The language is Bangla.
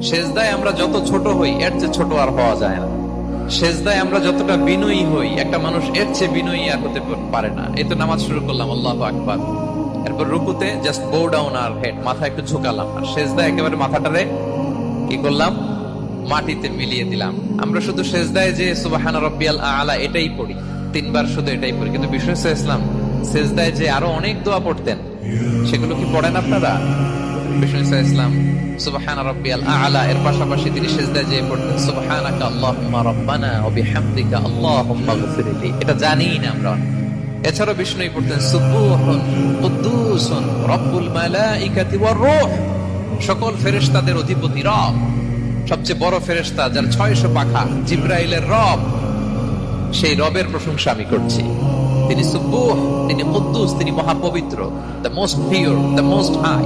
সেজদায় আমরা যত ছোট হই এর চেয়ে ছোট আর হওয়া যায় না। সেজদায় আমরা যতটা বিনয়ী হই একটা মানুষ এর চেয়ে বিনয়ী আর হতে পারে না। এই তো নামাজ শুরু করলাম, আল্লাহু আকবার, এরপর রুকুতে জাস্ট বো ডাউন আর হেড, মাথা একটু ঝুঁকালাম, আর সেজদায় একেবারে মাথাটারে কি করলাম, মাটিতে মিলিয়ে দিলাম। আমরা শুধু সেজদায় যে সুবহানা রাব্বিয়াল আ'লা এটাই পড়ি, তিনবার শুধু এটাই পড়ি, কিন্তু বিষ্ণু ইসলাম সেজদায় যে আরো অনেক দোয়া পড়তেন সেগুলো কি পড়েন আপনারা? বিষ্ণু ইসলাম সুবহানা রাব্বিয়াল আ'লা এর পাশাপাশি তিনি সিজদায় যেয়ে পড়তেন সুবহানাকা আল্লাহুম্মা রাব্বানা ওয়া বিহামদিকা আল্লাহুম্মা গফিরলি, এটা জানিই না আমরা। এছাড়াও বিষ্ণুই পড়তেন সুবহুন কুদ্দুসুন রব্বুল মালাইকাতি ওয়ার রূহ, সকল ফেরেশতাদের অধিপতি রব, সবচেয়ে বড় ফেরেশতা যার 600 পাখা, জিবরাইলের রব, সেই রবের প্রশংসা আমি করছি। তিনি সুবুহ, তিনি কুদ্দুস, তিনি মহাপবিত্র, the most pure, the most high.